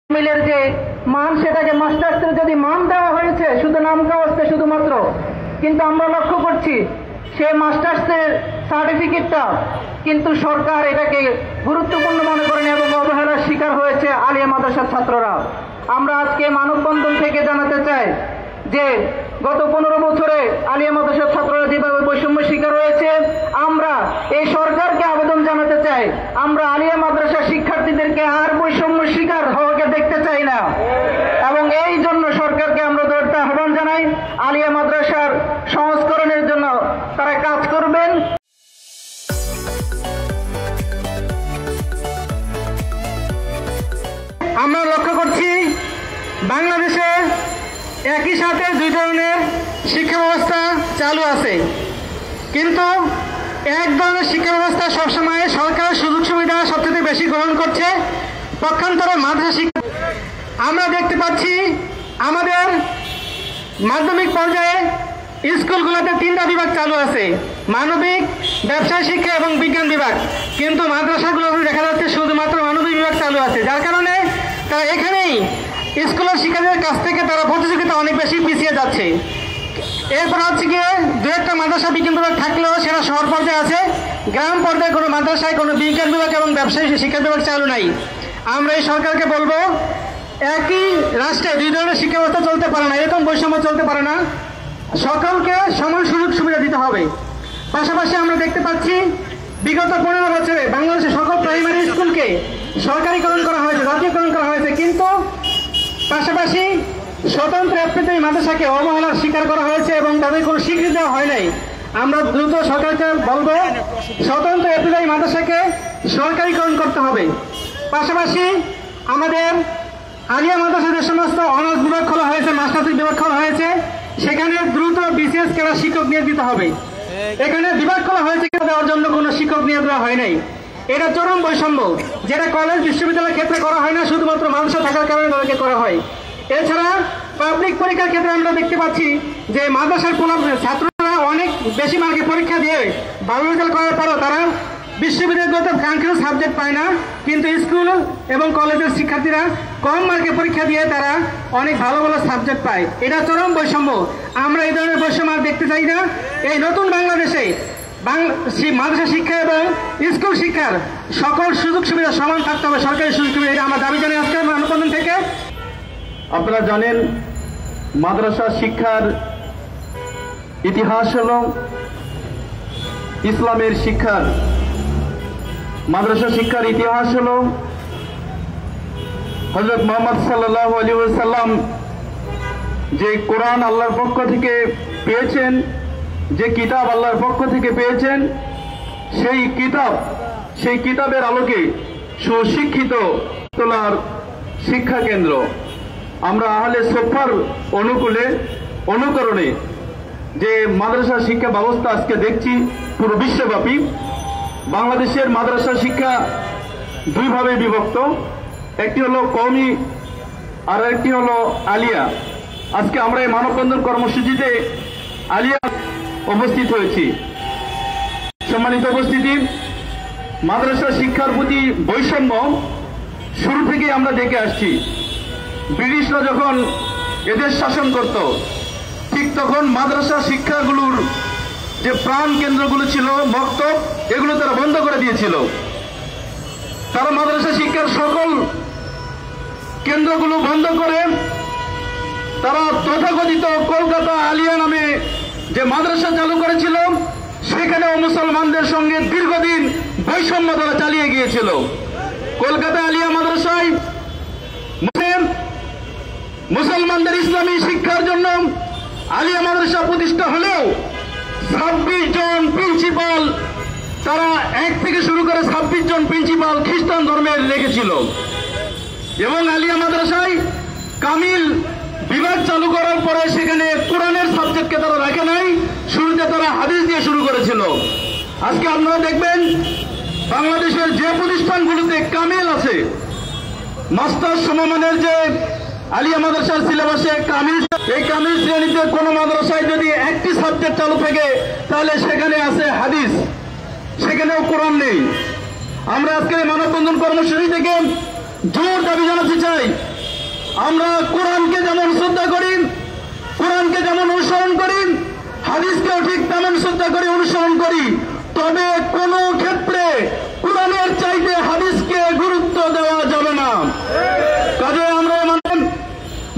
মিলের যে মান সেটাকে মাস্টার্সের যদি মান দেওয়া হয়েছে শুধু নাম কাগজে শুধুমাত্র, কিন্তু আমরা লক্ষ্য করছি সেই মাস্টার্সের সার্টিফিকেটটা কিন্তু সরকার এটাকে গুরুত্বপূর্ণ মনে করেন এবং অবহেলার শিকার হয়েছে আলিয়া মাদ্রাসার ছাত্ররা। আমরা আজকে মানববন্ধন থেকে জানাতে চাই যে গত 15 বছরে আলিয়া মাদ্রাসার ছাত্ররা যেভাবে বৈষম্য শিকার হয়েছে, আমরা এই সরকারকে আবেদন জানাতে চাই আমরা আলিয়া মাদ্রাসার শিক্ষার্থীদেরকে আর বৈষম্য শিকার হওয়াকে দেখতে চাই না, এবং এই জন্য সরকারকে আমরা দৃঢ় আহ্বান জানাই আলিয়া মাদ্রাসার সংস্করণের জন্য তারা কাজ করবেন। আমরা লক্ষ্য করছি বাংলাদেশে একই সাথে দুই ধরনের শিক্ষা ব্যবস্থা চালু আছে, কিন্তু এক ধরনের শিক্ষা ব্যবস্থা সবসময় সরকারের সুযোগ সুবিধা সবচেয়ে বেশি গ্রহণ করছে, পক্ষান্তরে মাদ্রাসা শিক্ষা। আমরা দেখতে পাচ্ছি আমাদের মাধ্যমিক পর্যায়ে স্কুলগুলোতে 3টা বিভাগ চালু আছে, মানবিক, ব্যবসায় শিক্ষা এবং বিজ্ঞান বিভাগ, কিন্তু মাদ্রাসাগুলোতে দেখা যাচ্ছে শুধুমাত্র মানবিক বিভাগ চালু আছে, যার কারণে তারা এখানেই স্কুলের শিক্ষার্থীদের কাছ থেকে তারা প্রতিযোগিতা অনেক বেশি পিছিয়ে যাচ্ছে। এরপর হচ্ছে গিয়ে দু একটা মাদ্রাসা বিজ্ঞান বিভাগ থাকলেও সেটা শহর পর্যায়ে আছে, গ্রাম পর্যায়ে কোনো মাদ্রাসায় কোনো বিজ্ঞান বিভাগ এবং ব্যবসায়ী শিক্ষা বিভাগ চালু নাই। আমরা এই সরকারকে বলবো একই রাষ্ট্রে দুই ধরনের শিক্ষা ব্যবস্থা চলতে পারে না, এরকম বৈষম্য চলতে পারে না, সকলকে সমান সুযোগ সুবিধা দিতে হবে। পাশাপাশি আমরা দেখতে পাচ্ছি বিগত 15 বছরে বাংলাদেশের সকল প্রাইমারি স্কুলকে সরকারিকরণ করা হয়েছে, জাতীয়করণ করা হয়েছে, কিন্তু পাশাপাশি স্বতন্ত্র এফপিআই মাদ্রাসাকে অবহেলার স্বীকার করা হয়েছে এবং তাদের কোনো স্বীকৃতি দেওয়া হয় নাই। আমরা দ্রুত সরকারকে বলবো স্বতন্ত্র এফপিআই মাদ্রাসাকে সরকারিকরণ করতে হবে। পাশাপাশি আমাদের আলিয়া মাদ্রাসা যে সমস্ত অনার্স বিভাগ খোলা হয়েছে, মাস্টার্স বিভাগ খোলা হয়েছে, সেখানে দ্রুত বিসিএস ক্যাডার শিক্ষক নিয়োগ দিতে হবে। এখানে বিভাগ খোলা হয়েছে দেওয়ার জন্য কোনো শিক্ষক নিয়োগ দেওয়া হয় নাই, এটা চরম বৈষম্য, যেটা কলেজ বিশ্ববিদ্যালয়ের ক্ষেত্রে করা হয় না, শুধুমাত্র মাদ্রাসা থাকার কারণে তাদেরকে করা হয়। এছাড়া পাবলিক পরীক্ষার ক্ষেত্রে আমরা দেখতে পাচ্ছি যে মাদ্রাসার ছাত্ররা অনেক বেশি মার্কে পরীক্ষা দিয়ে ভালো রেজাল্ট করার পরও তারা বিশ্ববিদ্যালয়গত কাঙ্ক্ষিত সাবজেক্ট পায় না, কিন্তু স্কুল এবং কলেজের শিক্ষার্থীরা কম মার্কে পরীক্ষা দিয়ে তারা অনেক ভালো ভালো সাবজেক্ট পায়, এটা চরম বৈষম্য। আমরা এই ধরনের বৈষম্য আর দেখতে চাই না। এই নতুন বাংলাদেশে মাদ্রাসা শিক্ষা এবং স্কুল শিক্ষার সকল সুযোগ সুবিধা সমান থাকতে হবে, সরকারি সুযোগ সুবিধা, এটা আমরা দাবি জানাই আজকে মানববন্ধন থেকে। আপনারা জানেন মাদ্রাসা শিক্ষার ইতিহাস হল ইসলামের শিক্ষার, মাদ্রাসা শিক্ষার ইতিহাস হল হযরত মুহাম্মদ সাল্লাল্লাহু আলাইহি ওয়াসাল্লাম যে কোরআন আল্লাহর পক্ষ থেকে পেয়েছেন, যে কিতাব আল্লাহর পক্ষ থেকে পেয়েছেন, সেই কিতাবের আলোকে সুশিক্ষিত তোলার শিক্ষা কেন্দ্র। আমরা আহলে সোফার অনুকরণে যে মাদ্রাসা শিক্ষা ব্যবস্থা আজকে দেখছি পুরো বিশ্বব্যাপী, বাংলাদেশের মাদ্রাসা শিক্ষা দুইভাবে বিভক্ত, একটি হলো কওমি আর একটি হলো আলিয়া। আজকে আমরা এই মানববন্ধন কর্মসূচিতে আলিয়া উপস্থিত হয়েছি। সম্মানিত উপস্থিতি, মাদ্রাসা শিক্ষার প্রতি বৈষম্য শুরু থেকে আমরা দেখে আসছি। ব্রিটিশরা যখন এদেশ শাসন করত, ঠিক তখন মাদ্রাসা শিক্ষাগুলোর যে প্রাণ কেন্দ্রগুলো ছিল, মক্তব, এগুলো তারা বন্ধ করে দিয়েছিল। তারা মাদ্রাসা শিক্ষার সকল কেন্দ্রগুলো বন্ধ করে তারা তথাকথিত কলকাতা আলিয়া নামে যে মাদ্রাসা চালু করেছিল, সেখানেও মুসলমানদের সঙ্গে দীর্ঘদিন বৈষম্য তারা চালিয়ে গিয়েছিল। কলকাতা আলিয়া মাদ্রাসায় মুসলমানদের ইসলামী শিক্ষার জন্য আলিয়া মাদ্রাসা প্রতিষ্ঠা হলেও 26 জন প্রিন্সিপাল, তারা 1 থেকে শুরু করে 26 জন প্রিন্সিপাল খ্রিস্টান ধর্মের রেখেছিল, এবং আলিয়া মাদ্রাসায় কামিল বিভাগ চালু করার পরে সেখানে কোরআনের সাবজেক্টকে তারা রাখে নাই, শুরুতে তারা হাদিস দিয়ে শুরু করেছিল। আজকে আপনারা দেখবেন বাংলাদেশের যে প্রতিষ্ঠানগুলোতে কামিল আছে, মাস্টার সমমানের যে আলিয়া মাদ্রাসার সিলেবাসে কামিল, এই কামিল শ্রেণীতে কোন মাদ্রাসায় যদি একটি সাবজেক্ট চালু থাকে তাহলে সেখানে আছে হাদিস, সেখানেও কোরআন নেই। আমরা আজকে মানববন্ধন কর্মসূচি থেকে জোর দাবি জানাতে চাই আমরা কোরআনকে যেমন শ্রদ্ধা করি, কোরআনকে যেমন অনুসরণ করি, হাদিসকেও ঠিক তেমন শ্রদ্ধা করি, অনুসরণ করি। তবে কোন ক্ষেত্রে কোরআনের চাইতে হাদিসকে গুরুত্ব দেওয়া যাবে না। কাজে আমরা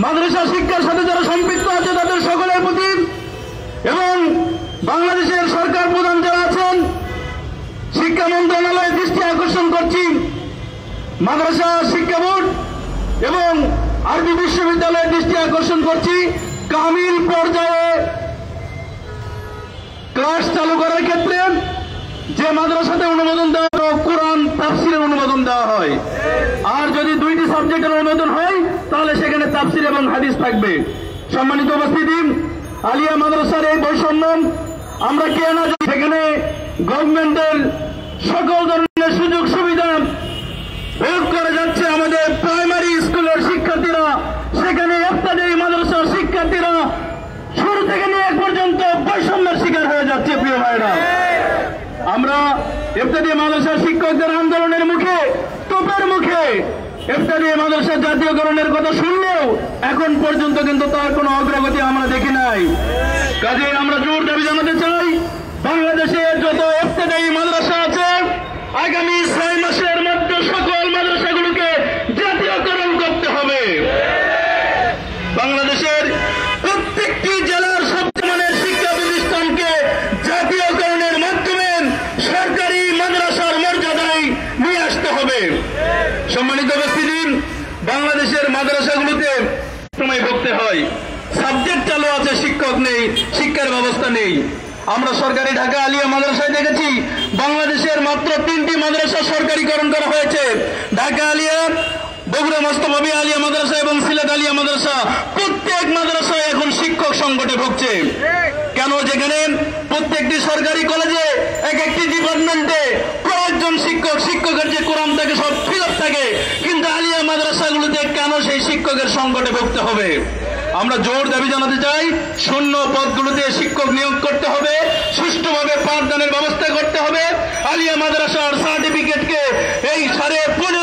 মাদ্রাসা শিক্ষার সাথে যারা সম্পৃক্ত আছে তাদের সকলের প্রতি এবং বাংলাদেশের সরকার প্রধান যারা আছেন, শিক্ষা মন্ত্রণালয়ের দৃষ্টি আকর্ষণ করছি, মাদ্রাসা শিক্ষা বোর্ড এবং আরবি বিশ্ববিদ্যালয়ের দৃষ্টি আকর্ষণ করছি, কামিল পর্যায়ে ক্লাস চালু করার ক্ষেত্রে যে মাদ্রাসাতে অনুমোদন দেওয়া হয় কোরআন তাফসিরের অনুমোদন দেওয়া হয়। আর যদি দুইটি সাবজেক্টের অনুমোদন হয় তাহলে সেখানে তাফসির এবং হাদিস থাকবে। সম্মানিত উপস্থিতি, আলিয়া মাদ্রাসার এই বৈষম্য আমরা কে না জানি, সেখানে গভর্নমেন্টের সকল ধরনের সুযোগ সুবিধা ভোগ করা যাচ্ছে। আমাদের প্রাইমারি স্কুলের শিক্ষার্থীরা, সেখানে ইফতেদায়ী মাদ্রাসার শিক্ষার্থীরা শুরু থেকে নিয়ে এক পর্যন্ত বৈষম্যের শিকার হয়ে যাচ্ছে। প্রিয় ভাইরা, আমরা ইফতেদায়ী মাদ্রাসার শিক্ষকদের আন্দোলনের মুখে, তোপের মুখে ইফতেদায়ী মাদ্রাসা জাতীয়করণের কথা শুনলেও এখন পর্যন্ত কিন্তু তার কোনো অগ্রগতি আমরা দেখি নাই। কাজে আমরা জোর দাবি জানাতে চাই, বাংলাদেশের যত ইফতেদায়ী মাদ্রাসা আছে আগামী 6 মাসের মধ্যে সকল মাদ্রাসাগুলোকে জাতীয়করণ করতে হবে। বাংলাদেশের প্রত্যেকটি জেলার সবচেয়ে মানের শিক্ষা প্রতিষ্ঠানকে জাতীয়করণের মাধ্যমে সরকারি মাদ্রাসার মর্যাদায় নিয়ে আসতে হবে। সম্মানিত উপস্থিতি, বাংলাদেশের মাদ্রাসাগুলোতে সময় ভুগতে হয়, সাবজেক্ট চালু আছে, শিক্ষক নেই, শিক্ষার ব্যবস্থা নেই। আমরা সরকারি ঢাকা আলিয়া মাদ্রাসায় দেখেছি বাংলাদেশের মাত্র 3টি মাদ্রাসা সরকারিকরণ করা হয়েছে, ঢাকা আলিয়া, বগুড়া মোস্তফা আলিয়া মাদ্রাসা এবং সিলেট আলিয়া মাদ্রাসা। প্রত্যেক মাদ্রাসায় এখন শিক্ষক সংকটে ভুগছে। কেন? যেখানে প্রত্যেকটি সরকারি কলেজে এক একটি ডিপার্টমেন্টে কয়েকজন শিক্ষক, শিক্ষকের যে কোরআন থাকে সব ফিল আপ থাকে, কিন্তু আলিয়া মাদ্রাসাগুলোতে কেন সেই শিক্ষকের সংকটে ভুগতে হবে? আমরা জোর দাবি জানাতে চাই, শূন্য পদগুলোতে শিক্ষক নিয়োগ করতে হবে, সুষ্ঠুভাবে পাঠদানের ব্যবস্থা করতে হবে। আলিয়া মাদ্রাসার সার্টিফিকেটকে এই 15.5